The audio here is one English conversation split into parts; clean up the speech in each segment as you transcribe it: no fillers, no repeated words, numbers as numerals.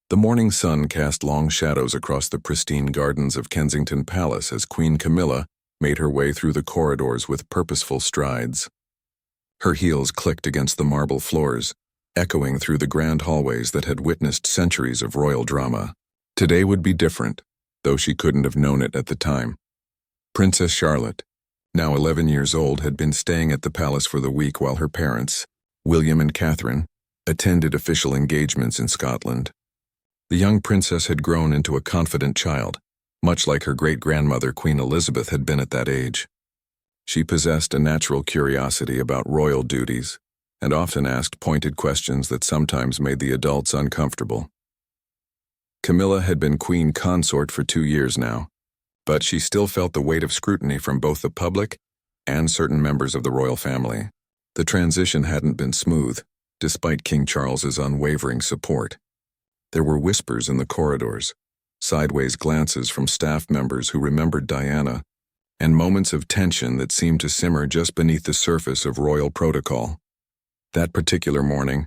The morning sun cast long shadows across the pristine gardens of Kensington Palace as Queen Camilla made her way through the corridors with purposeful strides. Her heels clicked against the marble floors, echoing through the grand hallways that had witnessed centuries of royal drama. Today would be different, though she couldn't have known it at the time. Princess Charlotte, now 11 years old, had been staying at the palace for the week while her parents, William and Catherine, attended official engagements in Scotland. The young princess had grown into a confident child, much like her great-grandmother Queen Elizabeth had been at that age. She possessed a natural curiosity about royal duties, and often asked pointed questions that sometimes made the adults uncomfortable. Camilla had been queen consort for 2 years now, but she still felt the weight of scrutiny from both the public and certain members of the royal family. The transition hadn't been smooth, despite King Charles's unwavering support. There were whispers in the corridors, sideways glances from staff members who remembered Diana, and moments of tension that seemed to simmer just beneath the surface of royal protocol. That particular morning,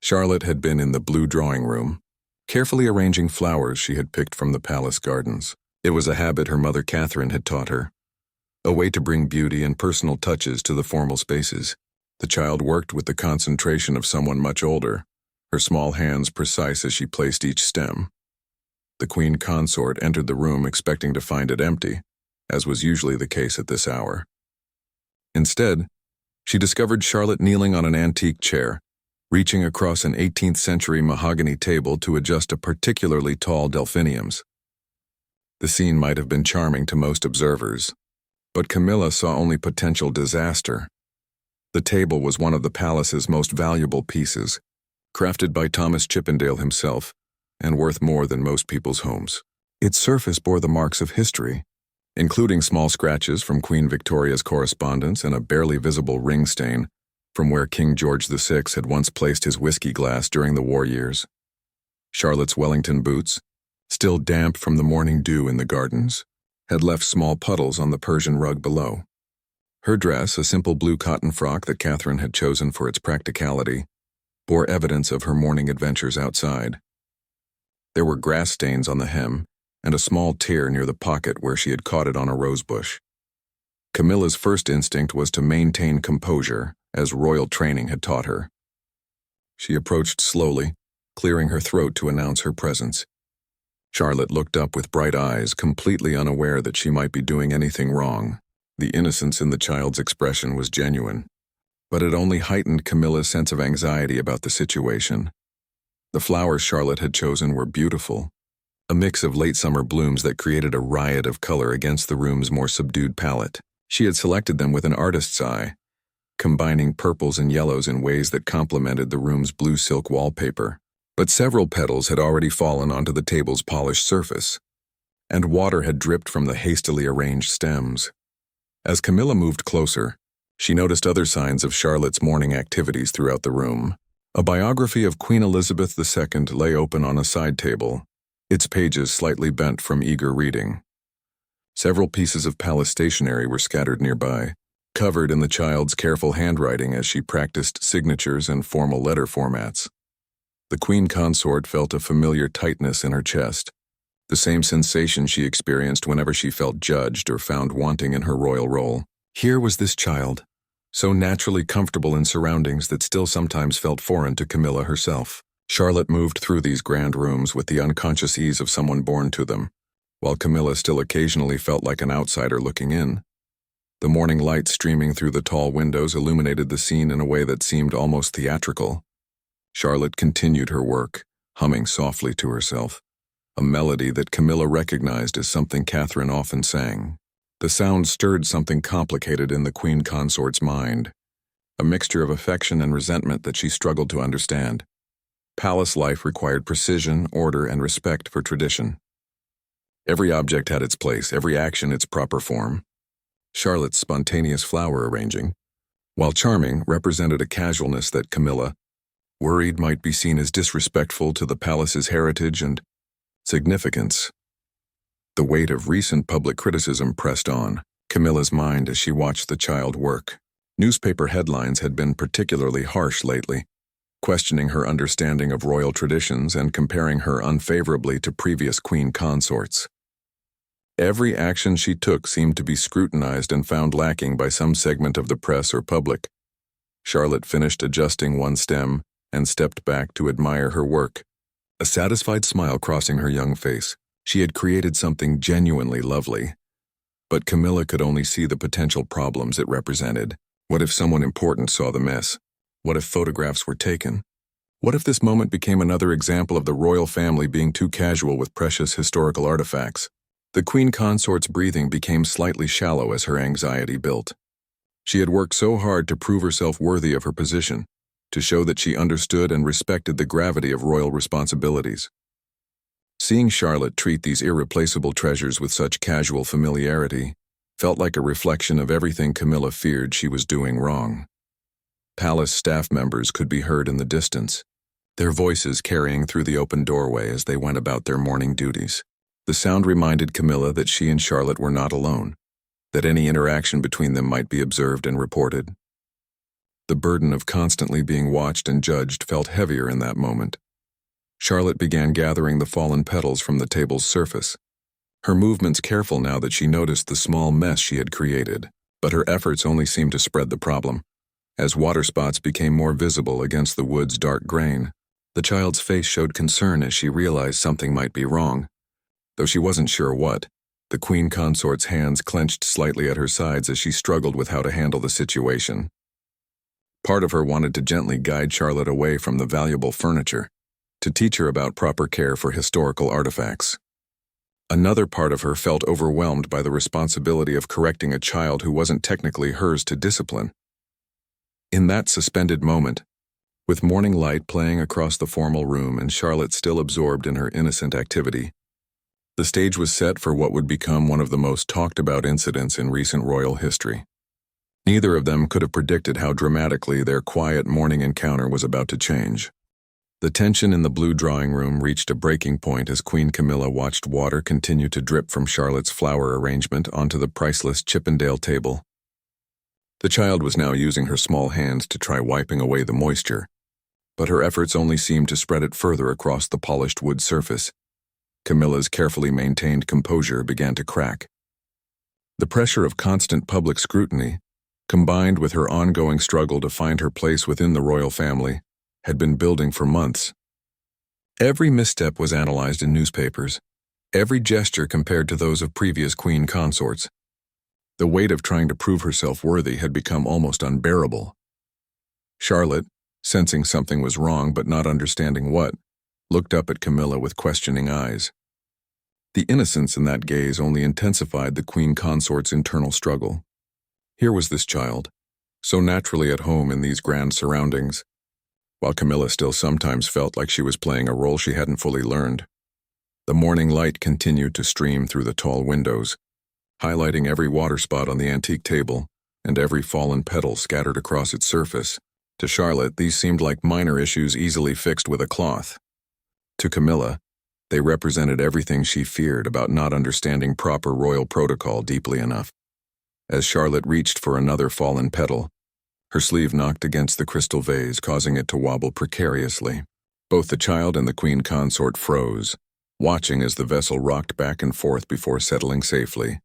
Charlotte had been in the blue drawing room, carefully arranging flowers she had picked from the palace gardens. It was a habit her mother Catherine had taught her, a way to bring beauty and personal touches to the formal spaces. The child worked with the concentration of someone much older, her small hands precise as she placed each stem. The queen consort entered the room expecting to find it empty, as was usually the case at this hour. Instead, she discovered Charlotte kneeling on an antique chair, reaching across an 18th-century mahogany table to adjust a particularly tall delphiniums. The scene might have been charming to most observers, but Camilla saw only potential disaster. The table was one of the palace's most valuable pieces, crafted by Thomas Chippendale himself, and worth more than most people's homes. Its surface bore the marks of history, including small scratches from Queen Victoria's correspondence and a barely visible ring stain from where King George VI had once placed his whiskey glass during the war years. Charlotte's Wellington boots, still damp from the morning dew in the gardens, had left small puddles on the Persian rug below. Her dress, a simple blue cotton frock that Catherine had chosen for its practicality, bore evidence of her morning adventures outside. There were grass stains on the hem and a small tear near the pocket where she had caught it on a rosebush. Camilla's first instinct was to maintain composure, as royal training had taught her. She approached slowly, clearing her throat to announce her presence. Charlotte looked up with bright eyes, completely unaware that she might be doing anything wrong. The innocence in the child's expression was genuine, but it only heightened Camilla's sense of anxiety about the situation. The flowers Charlotte had chosen were beautiful, a mix of late summer blooms that created a riot of color against the room's more subdued palette. She had selected them with an artist's eye, combining purples and yellows in ways that complemented the room's blue silk wallpaper. But several petals had already fallen onto the table's polished surface, and water had dripped from the hastily arranged stems. As Camilla moved closer, she noticed other signs of Charlotte's morning activities throughout the room. A biography of Queen Elizabeth II lay open on a side table, its pages slightly bent from eager reading. Several pieces of palace stationery were scattered nearby, covered in the child's careful handwriting as she practiced signatures and formal letter formats. The queen consort felt a familiar tightness in her chest, the same sensation she experienced whenever she felt judged or found wanting in her royal role. Here was this child, so naturally comfortable in surroundings that still sometimes felt foreign to Camilla herself. Charlotte moved through these grand rooms with the unconscious ease of someone born to them, while Camilla still occasionally felt like an outsider looking in. The morning light streaming through the tall windows illuminated the scene in a way that seemed almost theatrical. Charlotte continued her work, humming softly to herself, a melody that Camilla recognized as something Catherine often sang. The sound stirred something complicated in the queen consort's mind, a mixture of affection and resentment that she struggled to understand. Palace life required precision, order, and respect for tradition. Every object had its place, every action its proper form. Charlotte's spontaneous flower arranging, while charming, represented a casualness that Camilla, worried, might be seen as disrespectful to the palace's heritage and significance. The weight of recent public criticism pressed on Camilla's mind as she watched the child work. Newspaper headlines had been particularly harsh lately, questioning her understanding of royal traditions and comparing her unfavorably to previous queen consorts. Every action she took seemed to be scrutinized and found lacking by some segment of the press or public. Charlotte finished adjusting one stem and stepped back to admire her work, a satisfied smile crossing her young face. She had created something genuinely lovely. But Camilla could only see the potential problems it represented. What if someone important saw the mess? What if photographs were taken? What if this moment became another example of the royal family being too casual with precious historical artifacts? The queen consort's breathing became slightly shallow as her anxiety built. She had worked so hard to prove herself worthy of her position, to show that she understood and respected the gravity of royal responsibilities. Seeing Charlotte treat these irreplaceable treasures with such casual familiarity felt like a reflection of everything Camilla feared she was doing wrong. Palace staff members could be heard in the distance, their voices carrying through the open doorway as they went about their morning duties. The sound reminded Camilla that she and Charlotte were not alone, that any interaction between them might be observed and reported. The burden of constantly being watched and judged felt heavier in that moment. Charlotte began gathering the fallen petals from the table's surface, her movements careful now that she noticed the small mess she had created, but her efforts only seemed to spread the problem. As water spots became more visible against the wood's dark grain, the child's face showed concern as she realized something might be wrong. Though she wasn't sure what, the queen consort's hands clenched slightly at her sides as she struggled with how to handle the situation. Part of her wanted to gently guide Charlotte away from the valuable furniture, to teach her about proper care for historical artifacts. Another part of her felt overwhelmed by the responsibility of correcting a child who wasn't technically hers to discipline. In that suspended moment, with morning light playing across the formal room and Charlotte still absorbed in her innocent activity, the stage was set for what would become one of the most talked about incidents in recent royal history. Neither of them could have predicted how dramatically their quiet morning encounter was about to change. The tension in the blue drawing room reached a breaking point as Queen Camilla watched water continue to drip from Charlotte's flower arrangement onto the priceless Chippendale table. The child was now using her small hands to try wiping away the moisture, but her efforts only seemed to spread it further across the polished wood surface. Camilla's carefully maintained composure began to crack. The pressure of constant public scrutiny, combined with her ongoing struggle to find her place within the royal family, had been building for months. Every misstep was analyzed in newspapers, every gesture compared to those of previous queen consorts. The weight of trying to prove herself worthy had become almost unbearable. Charlotte, sensing something was wrong but not understanding what, looked up at Camilla with questioning eyes. The innocence in that gaze only intensified the queen consort's internal struggle. Here was this child, so naturally at home in these grand surroundings, while Camilla still sometimes felt like she was playing a role she hadn't fully learned. The morning light continued to stream through the tall windows, highlighting every water spot on the antique table and every fallen petal scattered across its surface. To Charlotte, these seemed like minor issues easily fixed with a cloth. To Camilla, they represented everything she feared about not understanding proper royal protocol deeply enough. As Charlotte reached for another fallen petal, her sleeve knocked against the crystal vase, causing it to wobble precariously. Both the child and the queen consort froze, watching as the vessel rocked back and forth before settling safely.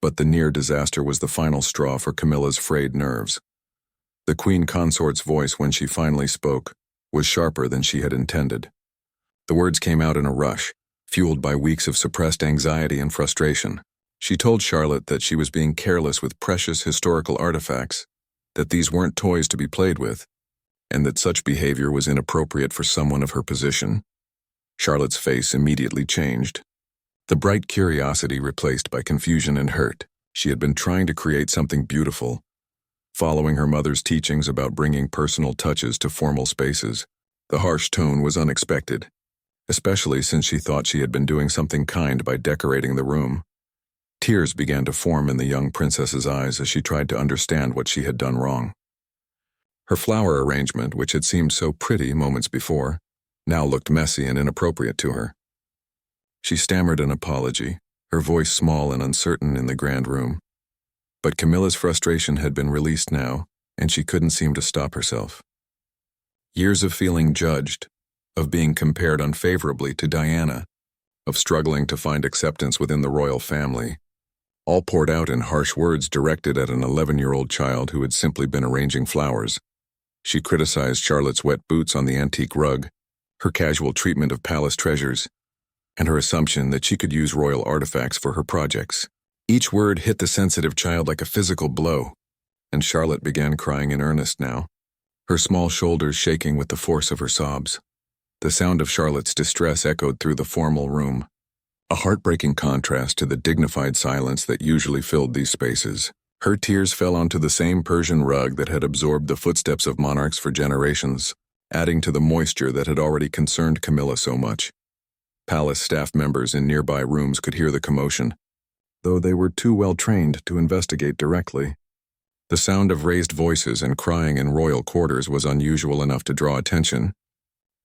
But the near disaster was the final straw for Camilla's frayed nerves. The queen consort's voice, when she finally spoke, was sharper than she had intended. The words came out in a rush, fueled by weeks of suppressed anxiety and frustration. She told Charlotte that she was being careless with precious historical artifacts, that these weren't toys to be played with, and that such behavior was inappropriate for someone of her position. Charlotte's face immediately changed. The bright curiosity replaced by confusion and hurt. She had been trying to create something beautiful, following her mother's teachings about bringing personal touches to formal spaces. The harsh tone was unexpected, especially since she thought she had been doing something kind by decorating the room. Tears began to form in the young princess's eyes as she tried to understand what she had done wrong. Her flower arrangement, which had seemed so pretty moments before, now looked messy and inappropriate to her. She stammered an apology, her voice small and uncertain in the grand room. But Camilla's frustration had been released now, and she couldn't seem to stop herself. Years of feeling judged, of being compared unfavorably to Diana, of struggling to find acceptance within the royal family, all poured out in harsh words directed at an 11-year-old child who had simply been arranging flowers. She criticized Charlotte's wet boots on the antique rug, her casual treatment of palace treasures, and her assumption that she could use royal artifacts for her projects. Each word hit the sensitive child like a physical blow, and Charlotte began crying in earnest now, her small shoulders shaking with the force of her sobs. The sound of Charlotte's distress echoed through the formal room, a heartbreaking contrast to the dignified silence that usually filled these spaces. Her tears fell onto the same Persian rug that had absorbed the footsteps of monarchs for generations, adding to the moisture that had already concerned Camilla so much. Palace staff members in nearby rooms could hear the commotion, though they were too well trained to investigate directly. The sound of raised voices and crying in royal quarters was unusual enough to draw attention,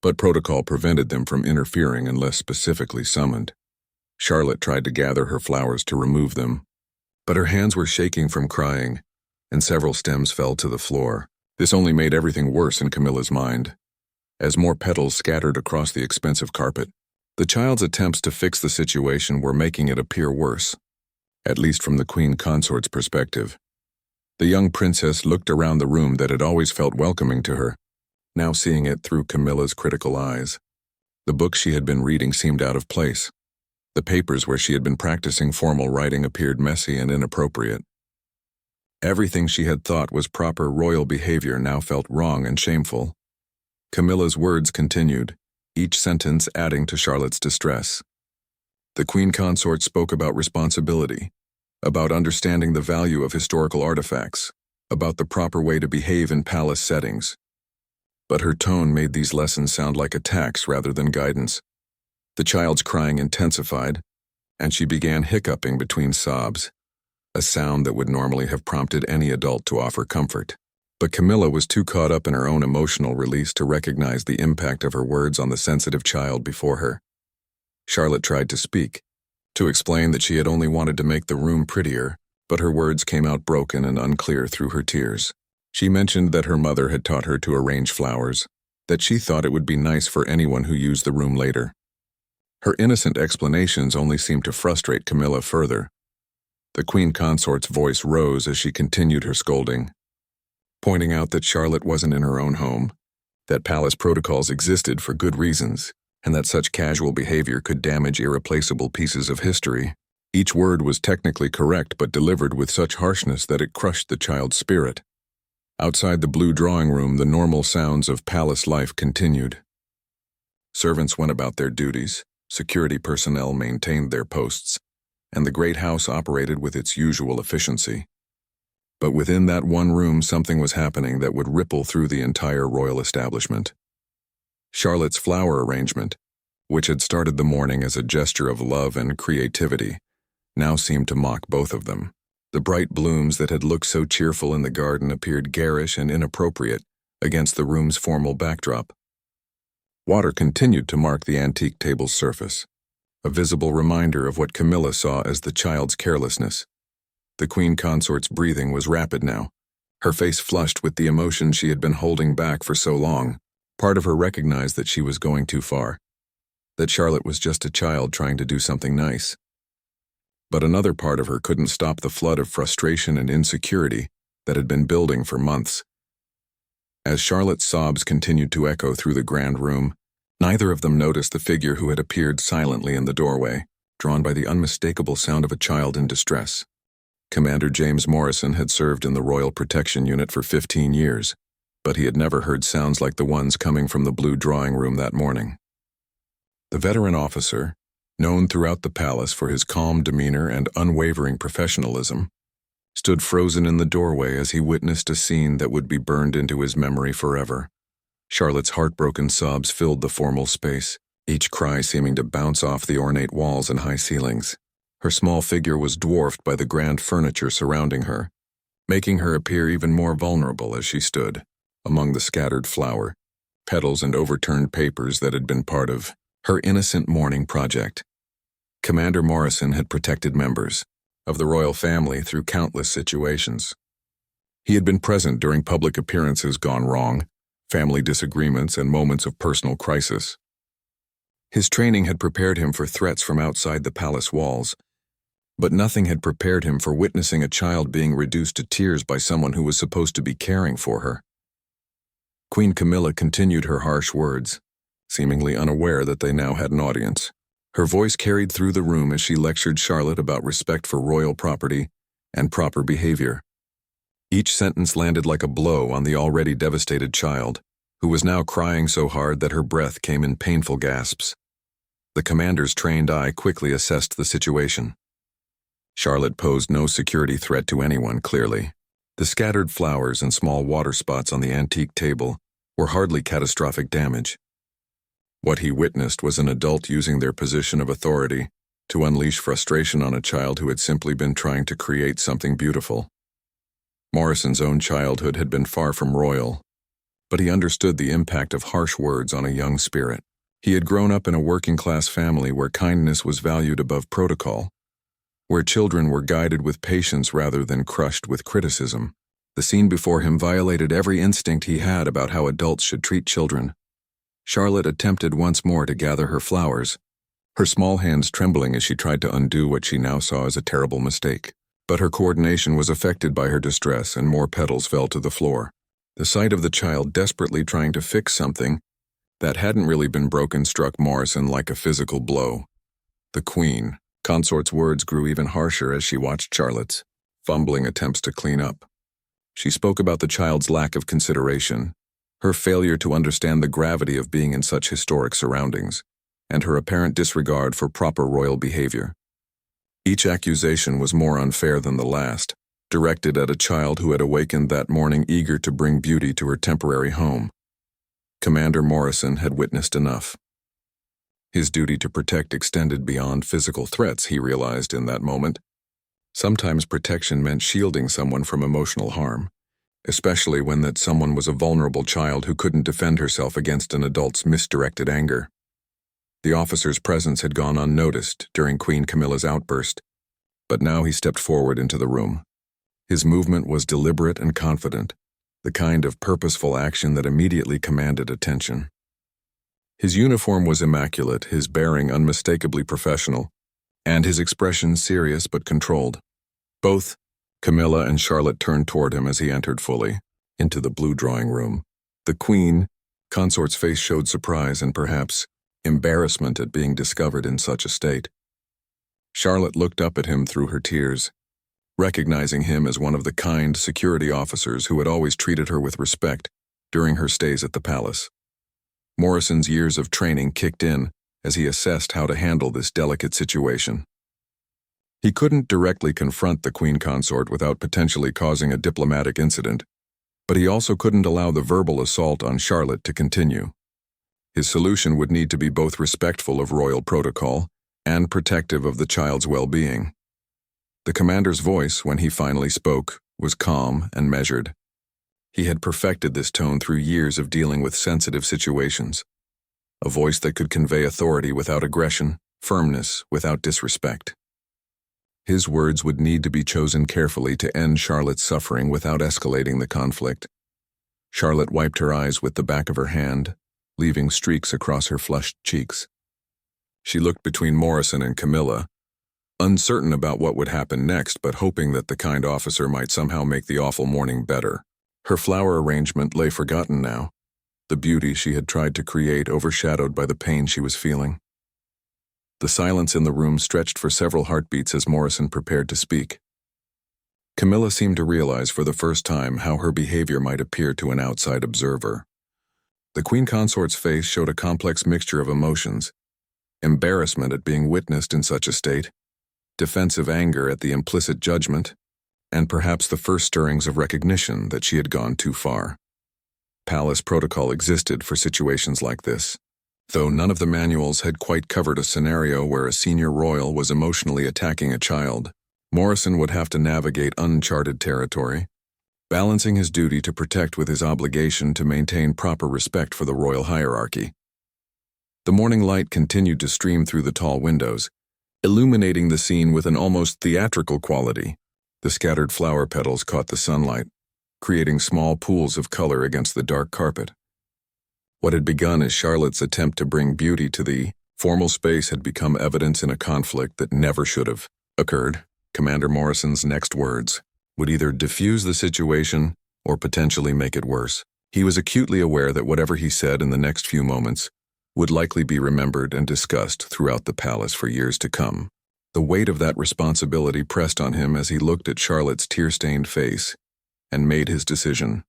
but protocol prevented them from interfering unless specifically summoned. Charlotte tried to gather her flowers to remove them, but her hands were shaking from crying, and several stems fell to the floor. This only made everything worse in Camilla's mind. As more petals scattered across the expensive carpet, the child's attempts to fix the situation were making it appear worse, at least from the queen consort's perspective. The young princess looked around the room that had always felt welcoming to her, now seeing it through Camilla's critical eyes. The books she had been reading seemed out of place. The papers where she had been practicing formal writing appeared messy and inappropriate. Everything she had thought was proper royal behavior now felt wrong and shameful. Camilla's words continued, each sentence adding to Charlotte's distress. The queen consort spoke about responsibility, about understanding the value of historical artifacts, about the proper way to behave in palace settings. But her tone made these lessons sound like attacks rather than guidance. The child's crying intensified, and she began hiccuping between sobs, a sound that would normally have prompted any adult to offer comfort. But Camilla was too caught up in her own emotional release to recognize the impact of her words on the sensitive child before her. Charlotte tried to speak, to explain that she had only wanted to make the room prettier, but her words came out broken and unclear through her tears. She mentioned that her mother had taught her to arrange flowers, that she thought it would be nice for anyone who used the room later. Her innocent explanations only seemed to frustrate Camilla further. The queen consort's voice rose as she continued her scolding, pointing out that Charlotte wasn't in her own home, that palace protocols existed for good reasons, and that such casual behavior could damage irreplaceable pieces of history. Each word was technically correct but delivered with such harshness that it crushed the child's spirit. Outside the blue drawing room, the normal sounds of palace life continued. Servants went about their duties, security personnel maintained their posts, and the great house operated with its usual efficiency. But within that one room, something was happening that would ripple through the entire royal establishment. Charlotte's flower arrangement, which had started the morning as a gesture of love and creativity, now seemed to mock both of them. The bright blooms that had looked so cheerful in the garden appeared garish and inappropriate against the room's formal backdrop. Water continued to mark the antique table's surface, a visible reminder of what Camilla saw as the child's carelessness. The queen consort's breathing was rapid now, her face flushed with the emotion she had been holding back for so long. Part of her recognized that she was going too far, that Charlotte was just a child trying to do something nice. But another part of her couldn't stop the flood of frustration and insecurity that had been building for months. As Charlotte's sobs continued to echo through the grand room, neither of them noticed the figure who had appeared silently in the doorway, drawn by the unmistakable sound of a child in distress. Commander James Morrison had served in the Royal Protection Unit for 15 years, but he had never heard sounds like the ones coming from the blue drawing room that morning. The veteran officer, known throughout the palace for his calm demeanor and unwavering professionalism, stood frozen in the doorway as he witnessed a scene that would be burned into his memory forever. Charlotte's heartbroken sobs filled the formal space, each cry seeming to bounce off the ornate walls and high ceilings. Her small figure was dwarfed by the grand furniture surrounding her, making her appear even more vulnerable as she stood among the scattered flower, petals and overturned papers that had been part of her innocent mourning project. Commander Morrison had protected members of the royal family through countless situations. He had been present during public appearances gone wrong, family disagreements, and moments of personal crisis. His training had prepared him for threats from outside the palace walls, but nothing had prepared him for witnessing a child being reduced to tears by someone who was supposed to be caring for her. Queen Camilla continued her harsh words, seemingly unaware that they now had an audience. Her voice carried through the room as she lectured Charlotte about respect for royal property and proper behavior. Each sentence landed like a blow on the already devastated child, who was now crying so hard that her breath came in painful gasps. The commander's trained eye quickly assessed the situation. Charlotte posed no security threat to anyone, clearly. The scattered flowers and small water spots on the antique table were hardly catastrophic damage. What he witnessed was an adult using their position of authority to unleash frustration on a child who had simply been trying to create something beautiful. Morrison's own childhood had been far from royal, but he understood the impact of harsh words on a young spirit. He had grown up in a working-class family where kindness was valued above protocol, where children were guided with patience rather than crushed with criticism. The scene before him violated every instinct he had about how adults should treat children. Charlotte attempted once more to gather her flowers, her small hands trembling as she tried to undo what she now saw as a terrible mistake. But her coordination was affected by her distress, and more petals fell to the floor. The sight of the child desperately trying to fix something that hadn't really been broken struck Morrison like a physical blow. The Queen Consort's words grew even harsher as she watched Charlotte's fumbling attempts to clean up. She spoke about the child's lack of consideration, her failure to understand the gravity of being in such historic surroundings, and her apparent disregard for proper royal behavior. Each accusation was more unfair than the last, directed at a child who had awakened that morning eager to bring beauty to her temporary home. Commander Morrison had witnessed enough. His duty to protect extended beyond physical threats, he realized in that moment. Sometimes protection meant shielding someone from emotional harm, especially when that someone was a vulnerable child who couldn't defend herself against an adult's misdirected anger. The officer's presence had gone unnoticed during Queen Camilla's outburst, but now he stepped forward into the room. His movement was deliberate and confident, the kind of purposeful action that immediately commanded attention. His uniform was immaculate, his bearing unmistakably professional, and his expression serious but controlled. Both Camilla and Charlotte turned toward him as he entered fully into the blue drawing room. The Queen Consort's face showed surprise and perhaps embarrassment at being discovered in such a state. Charlotte looked up at him through her tears, recognizing him as one of the kind security officers who had always treated her with respect during her stays at the palace. Morrison's years of training kicked in as he assessed how to handle this delicate situation. He couldn't directly confront the Queen Consort without potentially causing a diplomatic incident, but he also couldn't allow the verbal assault on Charlotte to continue. His solution would need to be both respectful of royal protocol and protective of the child's well-being. The commander's voice, when he finally spoke, was calm and measured. He had perfected this tone through years of dealing with sensitive situations. A voice that could convey authority without aggression, firmness without disrespect. His words would need to be chosen carefully to end Charlotte's suffering without escalating the conflict. Charlotte wiped her eyes with the back of her hand, leaving streaks across her flushed cheeks. She looked between Morrison and Camilla, uncertain about what would happen next, but hoping that the kind officer might somehow make the awful morning better. Her flower arrangement lay forgotten now, the beauty she had tried to create overshadowed by the pain she was feeling. The silence in the room stretched for several heartbeats as Morrison prepared to speak. Camilla seemed to realize for the first time how her behavior might appear to an outside observer. The Queen Consort's face showed a complex mixture of emotions: embarrassment at being witnessed in such a state, defensive anger at the implicit judgment, and perhaps the first stirrings of recognition that she had gone too far. Palace protocol existed for situations like this, though none of the manuals had quite covered a scenario where a senior royal was emotionally attacking a child. Morrison would have to navigate uncharted territory, balancing his duty to protect with his obligation to maintain proper respect for the royal hierarchy. The morning light continued to stream through the tall windows, illuminating the scene with an almost theatrical quality. The scattered flower petals caught the sunlight, creating small pools of color against the dark carpet. What had begun as Charlotte's attempt to bring beauty to the formal space had become evidence in a conflict that never should have occurred. Commander Morrison's next words would either diffuse the situation or potentially make it worse. He was acutely aware that whatever he said in the next few moments would likely be remembered and discussed throughout the palace for years to come. The weight of that responsibility pressed on him as he looked at Charlotte's tear-stained face and made his decision.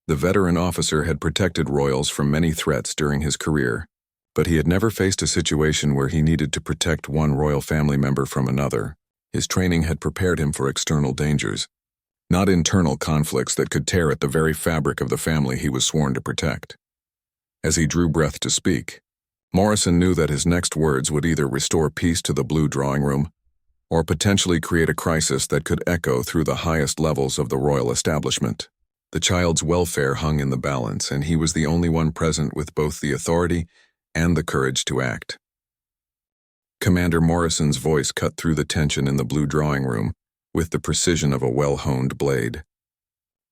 The veteran officer had protected royals from many threats during his career, but he had never faced a situation where he needed to protect one royal family member from another. His training had prepared him for external dangers, not internal conflicts that could tear at the very fabric of the family he was sworn to protect. As he drew breath to speak, Morrison knew that his next words would either restore peace to the blue drawing room or potentially create a crisis that could echo through the highest levels of the royal establishment. The child's welfare hung in the balance, and he was the only one present with both the authority and the courage to act. Commander Morrison's voice cut through the tension in the blue drawing room with the precision of a well-honed blade.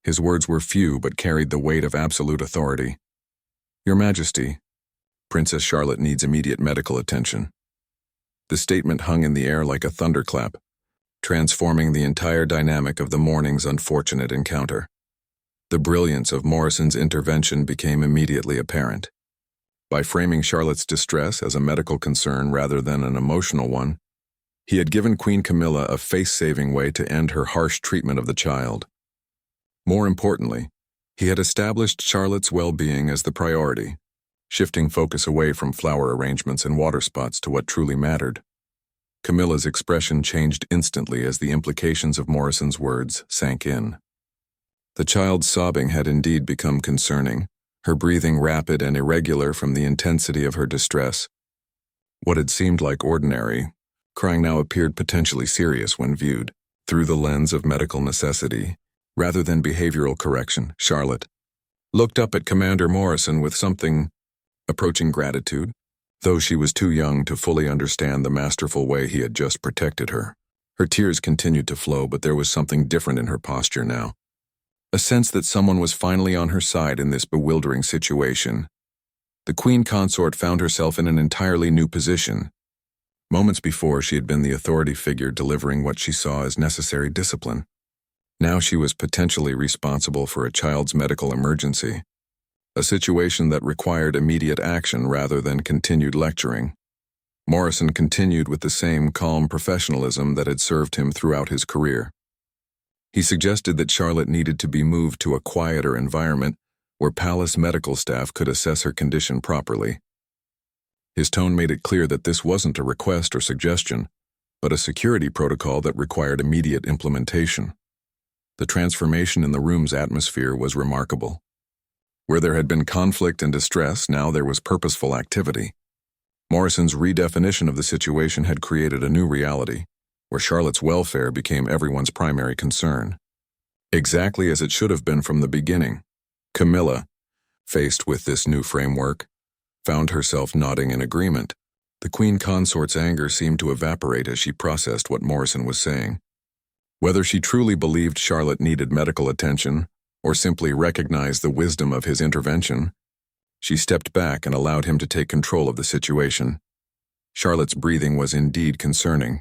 His words were few but carried the weight of absolute authority. "Your Majesty, Princess Charlotte needs immediate medical attention." The statement hung in the air like a thunderclap, transforming the entire dynamic of the morning's unfortunate encounter. The brilliance of Morrison's intervention became immediately apparent. By framing Charlotte's distress as a medical concern rather than an emotional one, he had given Queen Camilla a face-saving way to end her harsh treatment of the child. More importantly, he had established Charlotte's well-being as the priority, shifting focus away from flower arrangements and water spots to what truly mattered. Camilla's expression changed instantly as the implications of Morrison's words sank in. The child's sobbing had indeed become concerning, her breathing rapid and irregular from the intensity of her distress. What had seemed like ordinary crying now appeared potentially serious when viewed through the lens of medical necessity rather than behavioral correction. Charlotte looked up at Commander Morrison with something approaching gratitude, though she was too young to fully understand the masterful way he had just protected her. Her tears continued to flow, but there was something different in her posture now. A sense that someone was finally on her side in this bewildering situation. The Queen Consort found herself in an entirely new position. Moments before, she had been the authority figure delivering what she saw as necessary discipline. Now she was potentially responsible for a child's medical emergency, a situation that required immediate action rather than continued lecturing. Morrison continued with the same calm professionalism that had served him throughout his career. He suggested that Charlotte needed to be moved to a quieter environment where palace medical staff could assess her condition properly. His tone made it clear that this wasn't a request or suggestion, but a security protocol that required immediate implementation. The transformation in the room's atmosphere was remarkable. Where there had been conflict and distress, now there was purposeful activity. Morrison's redefinition of the situation had created a new reality, where Charlotte's welfare became everyone's primary concern. Exactly as it should have been from the beginning. Camilla, faced with this new framework, found herself nodding in agreement. The Queen Consort's anger seemed to evaporate as she processed what Morrison was saying. Whether she truly believed Charlotte needed medical attention, or simply recognized the wisdom of his intervention, she stepped back and allowed him to take control of the situation. Charlotte's breathing was indeed concerning,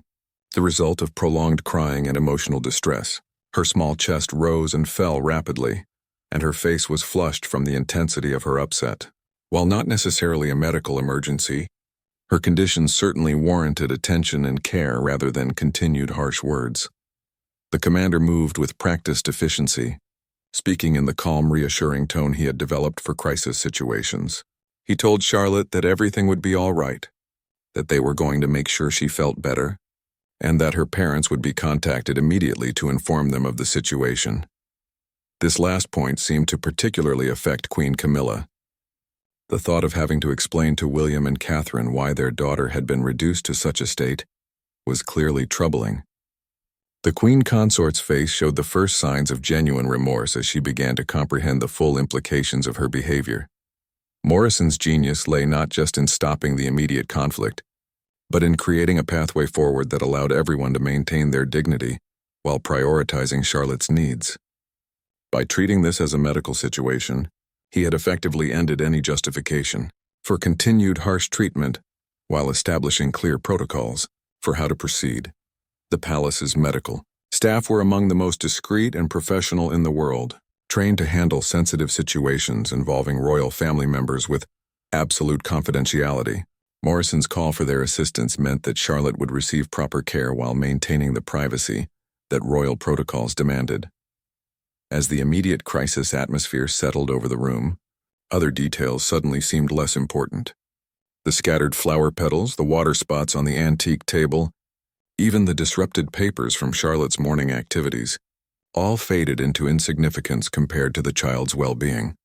the result of prolonged crying and emotional distress. Her small chest rose and fell rapidly, and her face was flushed from the intensity of her upset. While not necessarily a medical emergency, her condition certainly warranted attention and care rather than continued harsh words. The commander moved with practiced efficiency, speaking in the calm, reassuring tone he had developed for crisis situations. He told Charlotte that everything would be all right, that they were going to make sure she felt better, and that her parents would be contacted immediately to inform them of the situation. This last point seemed to particularly affect Queen Camilla. The thought of having to explain to William and Catherine why their daughter had been reduced to such a state was clearly troubling. The Queen Consort's face showed the first signs of genuine remorse as she began to comprehend the full implications of her behavior. Morrison's genius lay not just in stopping the immediate conflict, but in creating a pathway forward that allowed everyone to maintain their dignity while prioritizing Charlotte's needs. By treating this as a medical situation, He had effectively ended any justification for continued harsh treatment while establishing clear protocols for how to proceed. The palace's medical staff were among the most discreet and professional in the world, trained to handle sensitive situations involving royal family members with absolute confidentiality. Morrison's call for their assistance meant that Charlotte would receive proper care while maintaining the privacy that royal protocols demanded. As the immediate crisis atmosphere settled over the room, other details suddenly seemed less important. The scattered flower petals, the water spots on the antique table, even the disrupted papers from Charlotte's morning activities, all faded into insignificance compared to the child's well-being.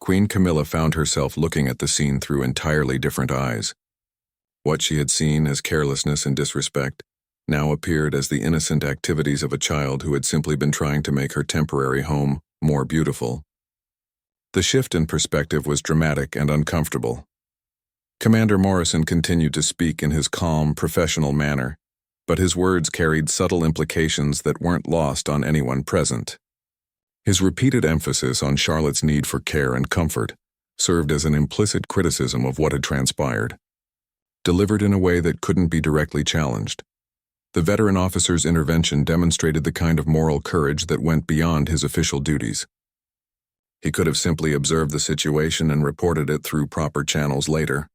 Queen Camilla found herself looking at the scene through entirely different eyes. What she had seen as carelessness and disrespect now appeared as the innocent activities of a child who had simply been trying to make her temporary home more beautiful. The shift in perspective was dramatic and uncomfortable. Commander Morrison continued to speak in his calm, professional manner, but his words carried subtle implications that weren't lost on anyone present. His repeated emphasis on Charlotte's need for care and comfort served as an implicit criticism of what had transpired, delivered in a way that couldn't be directly challenged. The veteran officer's intervention demonstrated the kind of moral courage that went beyond his official duties. He could have simply observed the situation and reported it through proper channels later.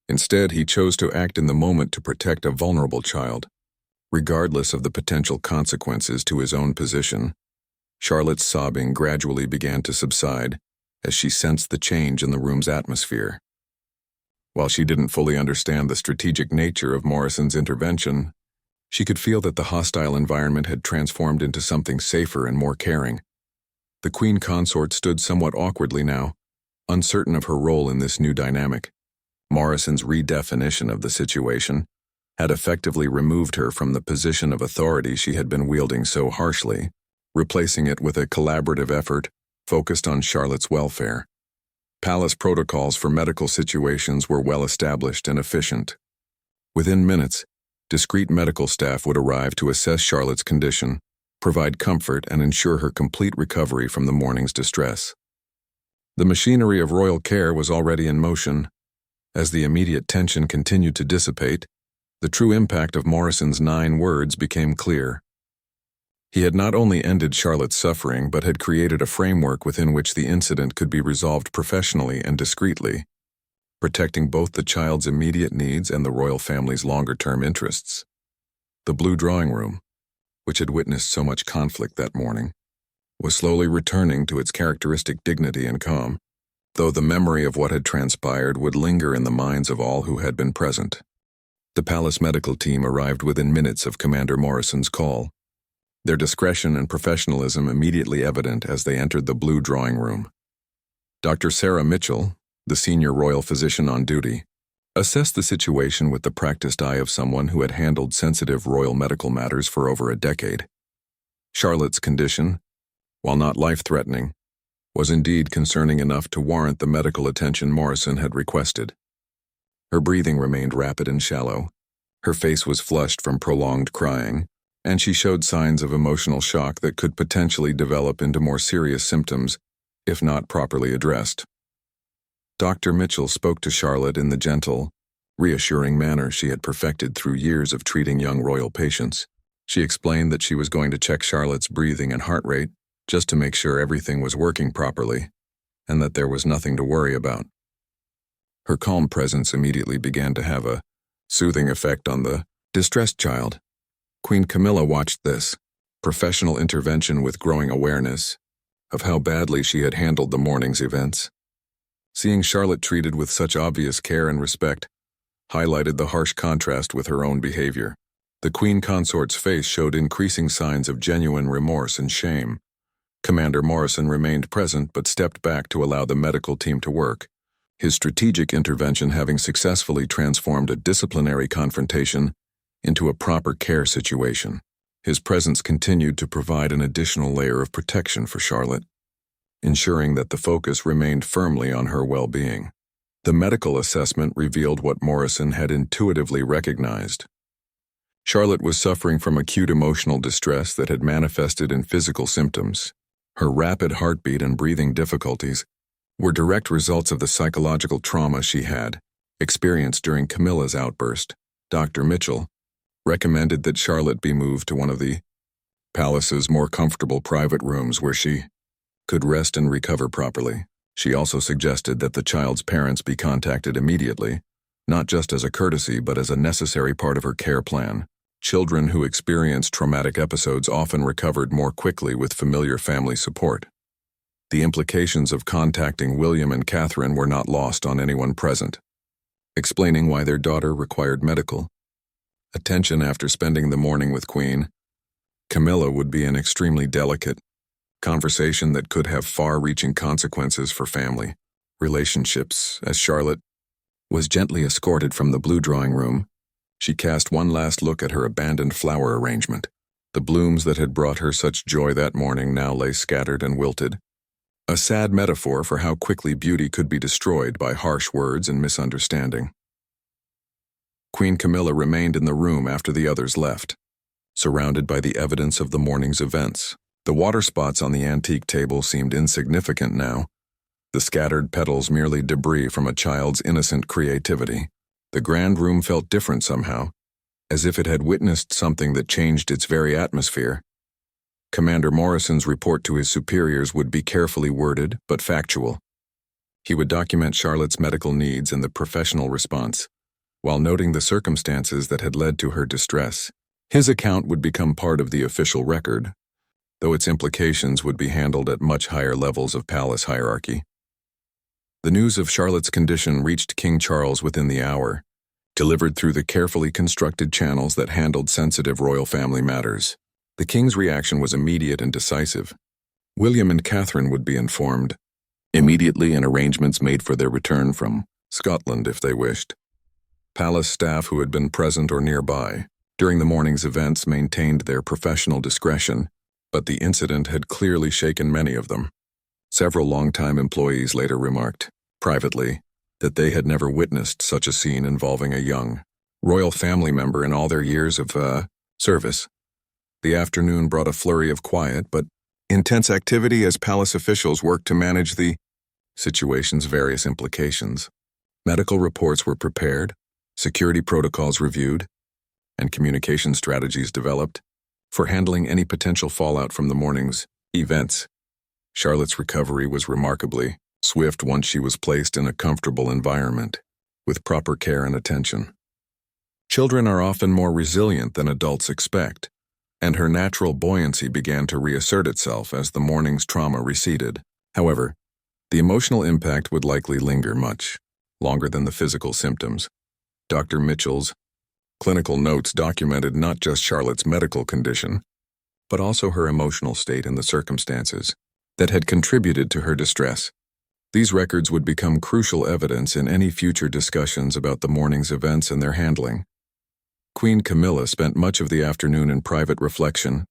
Instead, he chose to act in the moment to protect a vulnerable child, regardless of the potential consequences to his own position. Charlotte's sobbing gradually began to subside as she sensed the change in the room's atmosphere. While she didn't fully understand the strategic nature of Morrison's intervention, she could feel that the hostile environment had transformed into something safer and more caring. The queen consort stood somewhat awkwardly now, uncertain of her role in this new dynamic. Morrison's redefinition of the situation had effectively removed her from the position of authority she had been wielding so harshly, replacing it with a collaborative effort focused on Charlotte's welfare. Palace protocols for medical situations were well established and efficient. Within minutes, discreet medical staff would arrive to assess Charlotte's condition, provide comfort, and ensure her complete recovery from the morning's distress. The machinery of royal care was already in motion. As the immediate tension continued to dissipate, the true impact of Morrison's 9 words became clear. He had not only ended Charlotte's suffering, but had created a framework within which the incident could be resolved professionally and discreetly, protecting both the child's immediate needs and the royal family's longer-term interests. The blue drawing room, which had witnessed so much conflict that morning, was slowly returning to its characteristic dignity and calm, though the memory of what had transpired would linger in the minds of all who had been present. The palace medical team arrived within minutes of Commander Morrison's call, their discretion and professionalism immediately evident as they entered the blue drawing room. Dr. Sarah Mitchell, the senior royal physician on duty, assessed the situation with the practiced eye of someone who had handled sensitive royal medical matters for over a decade. Charlotte's condition, while not life-threatening, was indeed concerning enough to warrant the medical attention Morrison had requested. Her breathing remained rapid and shallow, her face was flushed from prolonged crying, and she showed signs of emotional shock that could potentially develop into more serious symptoms if not properly addressed. Dr. Mitchell spoke to Charlotte in the gentle, reassuring manner she had perfected through years of treating young royal patients. She explained that she was going to check Charlotte's breathing and heart rate just to make sure everything was working properly, and that there was nothing to worry about. Her calm presence immediately began to have a soothing effect on the distressed child. Queen Camilla watched this professional intervention with growing awareness of how badly she had handled the morning's events. Seeing Charlotte treated with such obvious care and respect highlighted the harsh contrast with her own behavior. The queen consort's face showed increasing signs of genuine remorse and shame. Commander Morrison remained present but stepped back to allow the medical team to work, his strategic intervention having successfully transformed a disciplinary confrontation into a proper care situation. His presence continued to provide an additional layer of protection for Charlotte, ensuring that the focus remained firmly on her well-being. The medical assessment revealed what Morrison had intuitively recognized. Charlotte was suffering from acute emotional distress that had manifested in physical symptoms. Her rapid heartbeat and breathing difficulties were direct results of the psychological trauma she had experienced during Camilla's outburst. Dr. Mitchell recommended that Charlotte be moved to one of the palace's more comfortable private rooms where she could rest and recover properly. She also suggested that the child's parents be contacted immediately, not just as a courtesy but as a necessary part of her care plan. Children who experienced traumatic episodes often recovered more quickly with familiar family support. The implications of contacting William and Catherine were not lost on anyone present, explaining why their daughter required medical attention after spending the morning with Queen Camilla would be an extremely delicate conversation that could have far-reaching consequences for family relationships. As Charlotte was gently escorted from the blue drawing room, she cast one last look at her abandoned flower arrangement. The blooms that had brought her such joy that morning now lay scattered and wilted, a sad metaphor for how quickly beauty could be destroyed by harsh words and misunderstanding. Queen Camilla remained in the room after the others left, surrounded by the evidence of the morning's events. The water spots on the antique table seemed insignificant now, the scattered petals merely debris from a child's innocent creativity. The grand room felt different somehow, as if it had witnessed something that changed its very atmosphere. Commander Morrison's report to his superiors would be carefully worded but factual. He would document Charlotte's medical needs and the professional response, while noting the circumstances that had led to her distress. His account would become part of the official record, though its implications would be handled at much higher levels of palace hierarchy. The news of Charlotte's condition reached King Charles within the hour, delivered through the carefully constructed channels that handled sensitive royal family matters. The king's reaction was immediate and decisive. William and Catherine would be informed immediately and arrangements made for their return from Scotland if they wished. Palace staff who had been present or nearby during the morning's events maintained their professional discretion, but the incident had clearly shaken many of them. Several longtime employees later remarked, privately, that they had never witnessed such a scene involving a young royal family member in all their years of service. The afternoon brought a flurry of quiet but intense activity as palace officials worked to manage the situation's various implications. Medical reports were prepared, security protocols reviewed, and communication strategies developed for handling any potential fallout from the morning's events. Charlotte's recovery was remarkably swift once she was placed in a comfortable environment, with proper care and attention. Children are often more resilient than adults expect, and her natural buoyancy began to reassert itself as the morning's trauma receded. However, the emotional impact would likely linger much longer than the physical symptoms. Dr. Mitchell's clinical notes documented not just Charlotte's medical condition, but also her emotional state and the circumstances that had contributed to her distress. These records would become crucial evidence in any future discussions about the morning's events and their handling. Queen Camilla spent much of the afternoon in private reflection,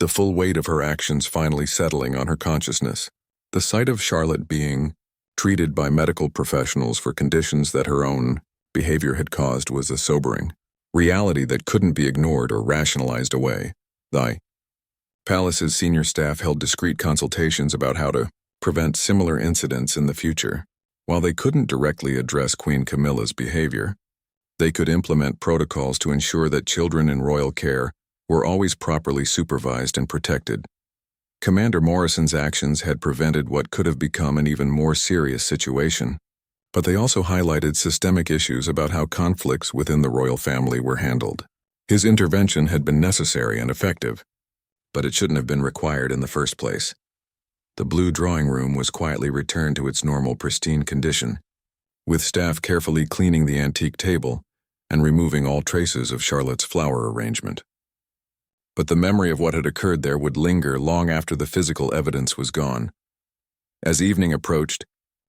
the full weight of her actions finally settling on her consciousness. The sight of Charlotte being treated by medical professionals for conditions that her own behavior had caused was a sobering reality that couldn't be ignored or rationalized away. The palace's senior staff held discreet consultations about how to prevent similar incidents in the future. While they couldn't directly address Queen Camilla's behavior, they could implement protocols to ensure that children in royal care were always properly supervised and protected. Commander Morrison's actions had prevented what could have become an even more serious situation, but they also highlighted systemic issues about how conflicts within the royal family were handled. His intervention had been necessary and effective, but it shouldn't have been required in the first place. The blue drawing room was quietly returned to its normal pristine condition, with staff carefully cleaning the antique table and removing all traces of Charlotte's flower arrangement. But the memory of what had occurred there would linger long after the physical evidence was gone. As evening approached,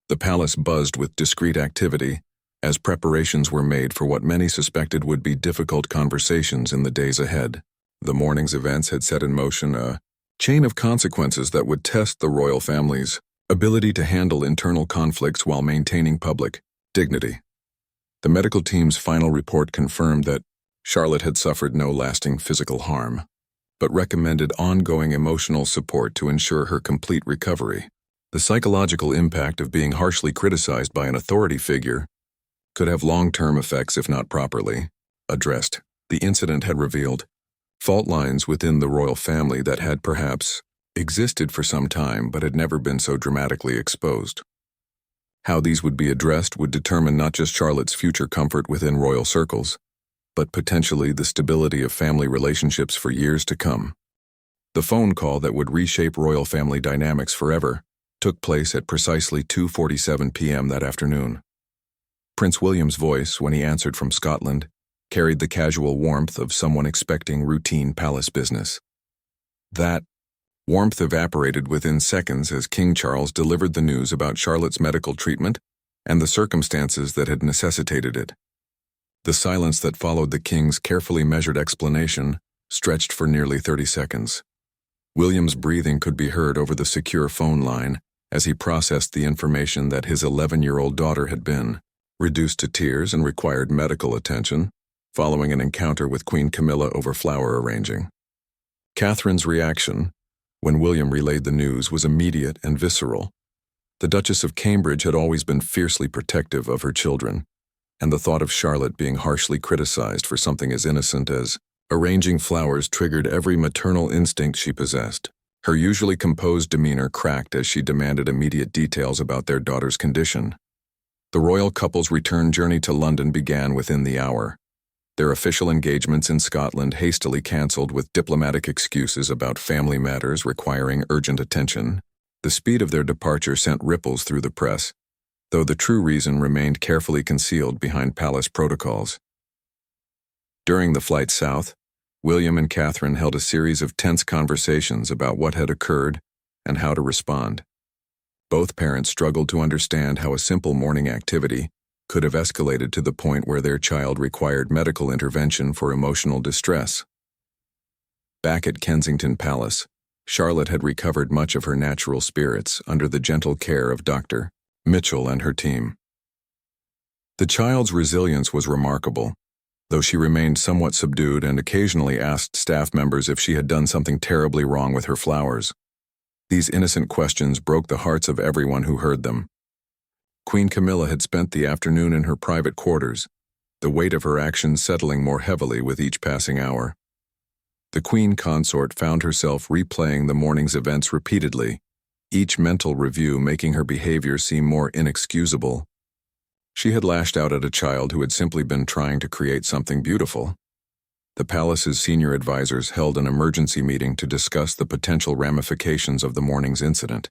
the palace buzzed with discreet activity as preparations were made for what many suspected would be difficult conversations in the days ahead. The morning's events had set in motion a chain of consequences that would test the royal family's ability to handle internal conflicts while maintaining public dignity. The medical team's final report confirmed that Charlotte had suffered no lasting physical harm. but recommended ongoing emotional support to ensure her complete recovery. The psychological impact of being harshly criticized by an authority figure could have long-term effects if not properly addressed. The incident had revealed fault lines within the royal family that had perhaps existed for some time but had never been so dramatically exposed. How these would be addressed would determine not just Charlotte's future comfort within royal circles, but potentially the stability of family relationships for years to come. The phone call that would reshape royal family dynamics forever took place at precisely 2:47 p.m. that afternoon. Prince William's voice, when he answered from Scotland, carried the casual warmth of someone expecting routine palace business. That warmth evaporated within seconds as King Charles delivered the news about Charlotte's medical treatment and the circumstances that had necessitated it. The silence that followed the king's carefully measured explanation stretched for nearly 30 seconds. William's breathing could be heard over the secure phone line as he processed the information that his 11-year-old daughter had been reduced to tears and required medical attention following an encounter with Queen Camilla over flower arranging. Catherine's reaction, when William relayed the news, was immediate and visceral. The Duchess of Cambridge had always been fiercely protective of her children, and the thought of Charlotte being harshly criticized for something as innocent as arranging flowers triggered every maternal instinct she possessed. Her usually composed demeanor cracked as she demanded immediate details about their daughter's condition. The royal couple's return journey to London began within the hour. Their official engagements in Scotland hastily cancelled with diplomatic excuses about family matters requiring urgent attention. The speed of their departure sent ripples through the press, though the true reason remained carefully concealed behind palace protocols. During the flight south, William and Catherine held a series of tense conversations about what had occurred and how to respond. Both parents struggled to understand how a simple morning activity could have escalated to the point where their child required medical intervention for emotional distress. Back at Kensington Palace, Charlotte had recovered much of her natural spirits under the gentle care of Dr. Mitchell and her team. The child's resilience was remarkable, though she remained somewhat subdued and occasionally asked staff members if she had done something terribly wrong with her flowers. These innocent questions broke the hearts of everyone who heard them. Queen Camilla had spent the afternoon in her private quarters, the weight of her actions settling more heavily with each passing hour. The Queen Consort found herself replaying the morning's events repeatedly, each mental review making her behavior seem more inexcusable. She had lashed out at a child who had simply been trying to create something beautiful. The palace's senior advisors held an emergency meeting to discuss the potential ramifications of the morning's incident.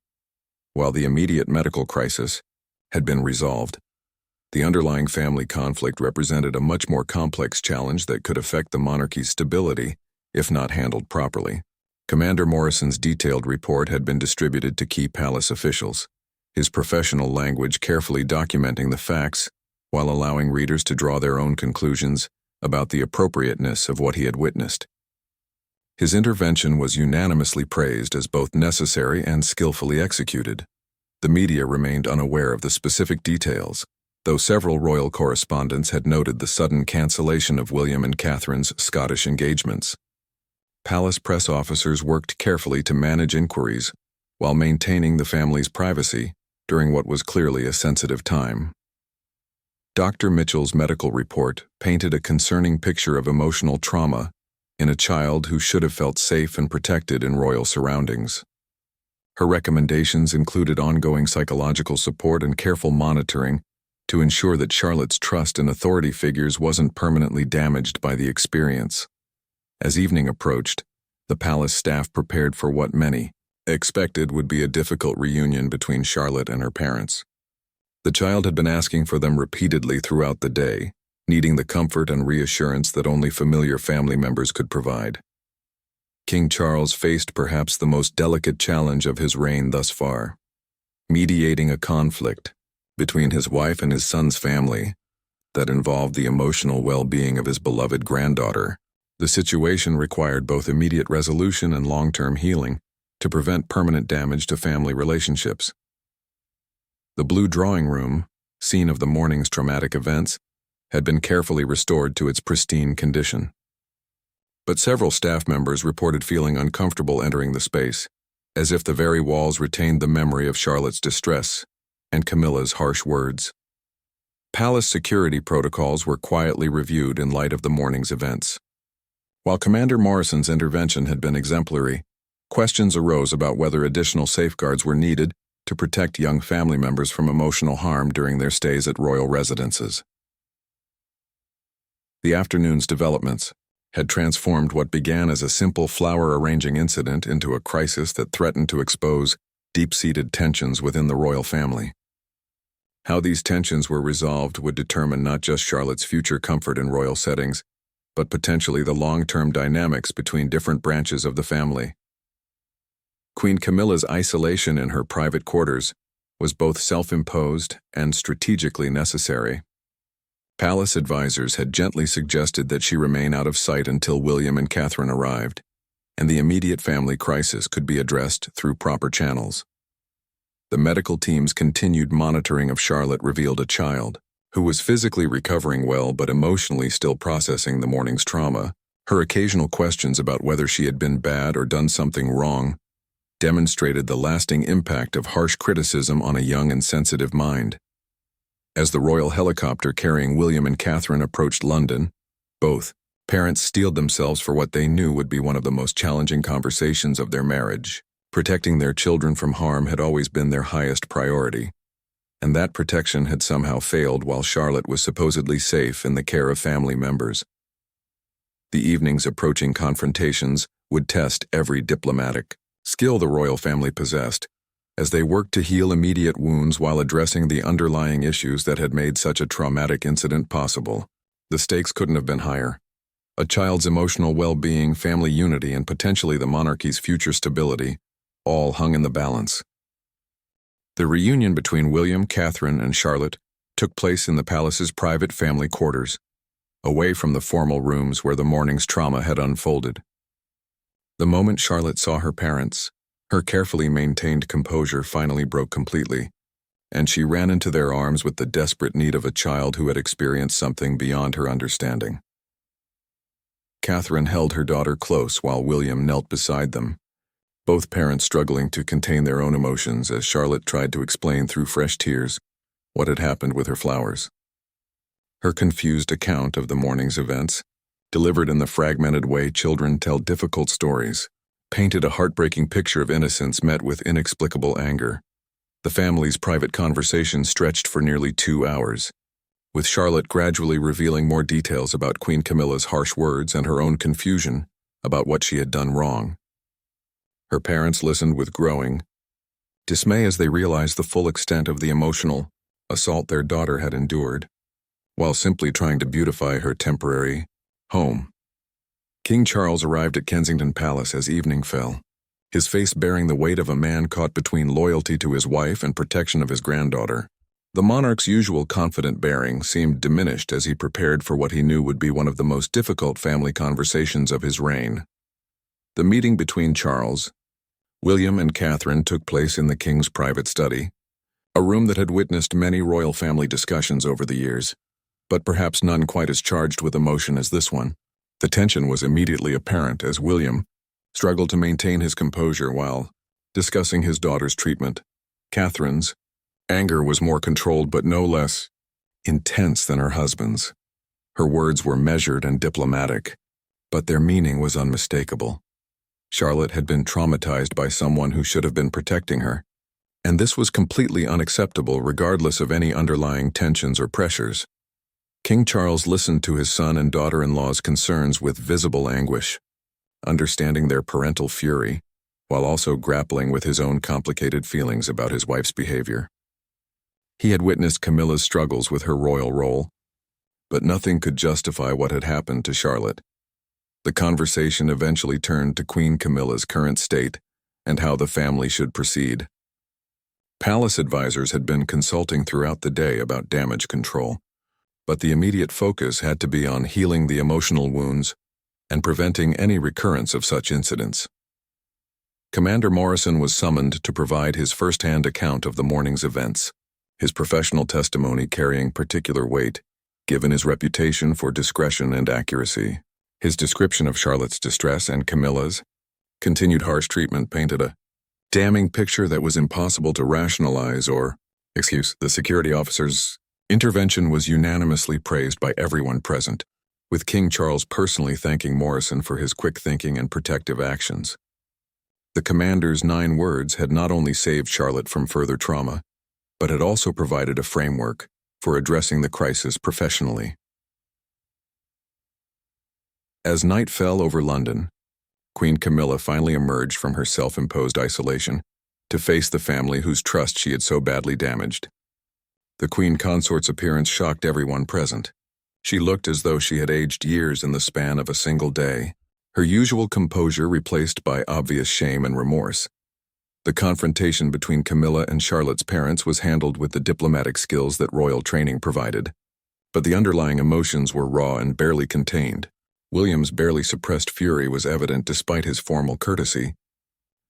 While the immediate medical crisis had been resolved, the underlying family conflict represented a much more complex challenge that could affect the monarchy's stability if not handled properly. Commander Morrison's detailed report had been distributed to key palace officials, his professional language carefully documenting the facts while allowing readers to draw their own conclusions about the appropriateness of what he had witnessed. His intervention was unanimously praised as both necessary and skillfully executed. The media remained unaware of the specific details, though several royal correspondents had noted the sudden cancellation of William and Catherine's Scottish engagements. Palace press officers worked carefully to manage inquiries while maintaining the family's privacy during what was clearly a sensitive time. Dr. Mitchell's medical report painted a concerning picture of emotional trauma in a child who should have felt safe and protected in royal surroundings. Her recommendations included ongoing psychological support and careful monitoring to ensure that Charlotte's trust in authority figures wasn't permanently damaged by the experience. As evening approached, the palace staff prepared for what many expected would be a difficult reunion between Charlotte and her parents. The child had been asking for them repeatedly throughout the day, needing the comfort and reassurance that only familiar family members could provide. King Charles faced perhaps the most delicate challenge of his reign thus far, mediating a conflict between his wife and his son's family that involved the emotional well-being of his beloved granddaughter. The situation required both immediate resolution and long-term healing to prevent permanent damage to family relationships. The blue drawing room, scene of the morning's traumatic events, had been carefully restored to its pristine condition. but several staff members reported feeling uncomfortable entering the space, as if the very walls retained the memory of Charlotte's distress and Camilla's harsh words. Palace security protocols were quietly reviewed in light of the morning's events. While Commander Morrison's intervention had been exemplary, questions arose about whether additional safeguards were needed to protect young family members from emotional harm during their stays at royal residences. The afternoon's developments had transformed what began as a simple flower-arranging incident into a crisis that threatened to expose deep-seated tensions within the royal family. How these tensions were resolved would determine not just Charlotte's future comfort in royal settings, but potentially the long-term dynamics between different branches of the family. Queen Camilla's isolation in her private quarters was both self-imposed and strategically necessary. Palace advisors had gently suggested that she remain out of sight until William and Catherine arrived, and the immediate family crisis could be addressed through proper channels. The medical team's continued monitoring of Charlotte revealed a child who was physically recovering well but emotionally still processing the morning's trauma. Her occasional questions about whether she had been bad or done something wrong demonstrated the lasting impact of harsh criticism on a young and sensitive mind. As the royal helicopter carrying William and Catherine approached London, both parents steeled themselves for what they knew would be one of the most challenging conversations of their marriage. Protecting their children from harm had always been their highest priority, and that protection had somehow failed while Charlotte was supposedly safe in the care of family members. The evening's approaching confrontations would test every diplomatic skill the royal family possessed, as they worked to heal immediate wounds while addressing the underlying issues that had made such a traumatic incident possible. The stakes couldn't have been higher. A child's emotional well-being, family unity, and potentially the monarchy's future stability all hung in the balance. The reunion between William, Catherine, and Charlotte took place in the palace's private family quarters, away from the formal rooms where the morning's trauma had unfolded. The moment Charlotte saw her parents, her carefully maintained composure finally broke completely, and she ran into their arms with the desperate need of a child who had experienced something beyond her understanding. Catherine held her daughter close while William knelt beside them, both parents struggling to contain their own emotions as Charlotte tried to explain through fresh tears what had happened with her flowers. Her confused account of the morning's events, delivered in the fragmented way children tell difficult stories, painted a heartbreaking picture of innocence met with inexplicable anger. The family's private conversation stretched for nearly 2 hours, with Charlotte gradually revealing more details about Queen Camilla's harsh words and her own confusion about what she had done wrong. Her parents listened with growing dismay as they realized the full extent of the emotional assault their daughter had endured, while simply trying to beautify her temporary home. King Charles arrived at Kensington Palace as evening fell, his face bearing the weight of a man caught between loyalty to his wife and protection of his granddaughter. The monarch's usual confident bearing seemed diminished as he prepared for what he knew would be one of the most difficult family conversations of his reign. The meeting between Charles, William, and Catherine took place in the king's private study, a room that had witnessed many royal family discussions over the years, but perhaps none quite as charged with emotion as this one. The tension was immediately apparent as William struggled to maintain his composure while discussing his daughter's treatment. Catherine's anger was more controlled but no less intense than her husband's. Her words were measured and diplomatic, but their meaning was unmistakable. Charlotte had been traumatized by someone who should have been protecting her, and this was completely unacceptable regardless of any underlying tensions or pressures. King Charles listened to his son and daughter-in-law's concerns with visible anguish, understanding their parental fury, while also grappling with his own complicated feelings about his wife's behavior. He had witnessed Camilla's struggles with her royal role, but nothing could justify what had happened to Charlotte. The conversation eventually turned to Queen Camilla's current state and how the family should proceed. Palace advisors had been consulting throughout the day about damage control, but the immediate focus had to be on healing the emotional wounds and preventing any recurrence of such incidents. Commander Morrison was summoned to provide his first-hand account of the morning's events, his professional testimony carrying particular weight, given his reputation for discretion and accuracy. His description of Charlotte's distress and Camilla's continued harsh treatment painted a damning picture that was impossible to rationalize or excuse. The security officer's intervention was unanimously praised by everyone present, with King Charles personally thanking Morrison for his quick thinking and protective actions. The commander's 9 words had not only saved Charlotte from further trauma, but had also provided a framework for addressing the crisis professionally. As night fell over London, Queen Camilla finally emerged from her self-imposed isolation to face the family whose trust she had so badly damaged. The Queen Consort's appearance shocked everyone present. She looked as though she had aged years in the span of a single day, her usual composure replaced by obvious shame and remorse. The confrontation between Camilla and Charlotte's parents was handled with the diplomatic skills that royal training provided, but the underlying emotions were raw and barely contained. William's barely suppressed fury was evident despite his formal courtesy,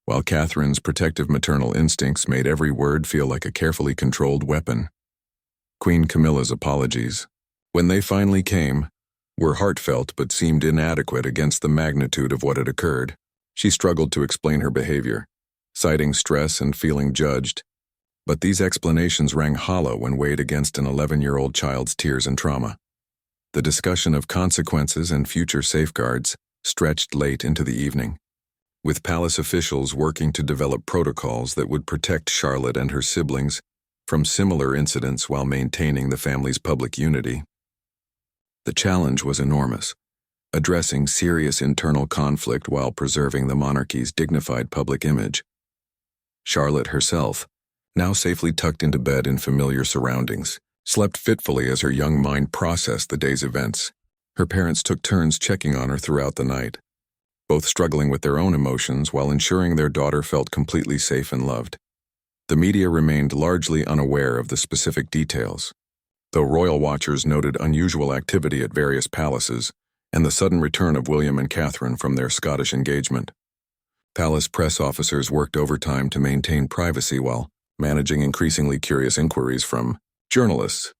while Catherine's protective maternal instincts made every word feel like a carefully controlled weapon. Queen Camilla's apologies, when they finally came, were heartfelt but seemed inadequate against the magnitude of what had occurred. She struggled to explain her behavior, citing stress and feeling judged, but these explanations rang hollow when weighed against an 11-year-old child's tears and trauma. The discussion of consequences and future safeguards stretched late into the evening, with palace officials working to develop protocols that would protect Charlotte and her siblings from similar incidents while maintaining the family's public unity. The challenge was enormous, addressing serious internal conflict while preserving the monarchy's dignified public image. Charlotte herself, now safely tucked into bed in familiar surroundings, slept fitfully as her young mind processed the day's events. Her parents took turns checking on her throughout the night, both struggling with their own emotions while ensuring their daughter felt completely safe and loved. The media remained largely unaware of the specific details, though royal watchers noted unusual activity at various palaces and the sudden return of William and Catherine from their Scottish engagement. Palace press officers worked overtime to maintain privacy while managing increasingly curious inquiries from journalists.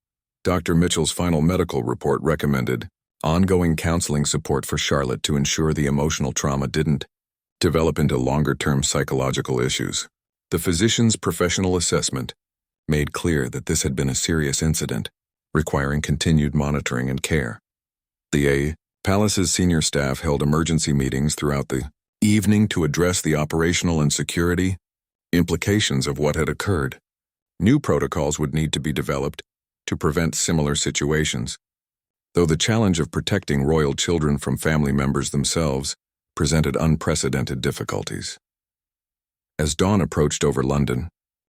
Dr. Mitchell's final medical report recommended ongoing counseling support for Charlotte to ensure the emotional trauma didn't develop into longer-term psychological issues. The physician's professional assessment made clear that this had been a serious incident, requiring continued monitoring and care. The Palace's senior staff held emergency meetings throughout the evening to address the operational and security implications of what had occurred. New protocols would need to be developed to prevent similar situations, though the challenge of protecting royal children from family members themselves presented unprecedented difficulties. As dawn approached over London,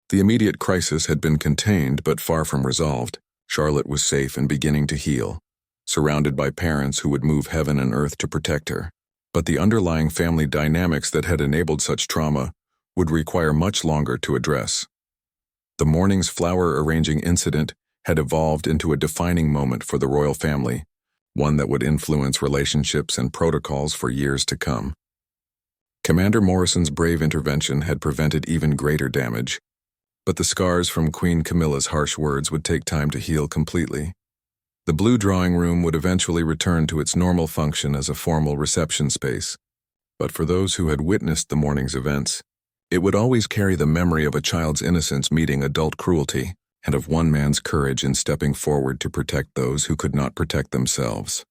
the immediate crisis had been contained but far from resolved. Charlotte was safe and beginning to heal, surrounded by parents who would move heaven and earth to protect her. But the underlying family dynamics that had enabled such trauma would require much longer to address. The morning's flower arranging incident had evolved into a defining moment for the royal family, one that would influence relationships and protocols for years to come. Commander Morrison's brave intervention had prevented even greater damage, but the scars from Queen Camilla's harsh words would take time to heal completely. The blue drawing room would eventually return to its normal function as a formal reception space, but for those who had witnessed the morning's events, it would always carry the memory of a child's innocence meeting adult cruelty, and of one man's courage in stepping forward to protect those who could not protect themselves.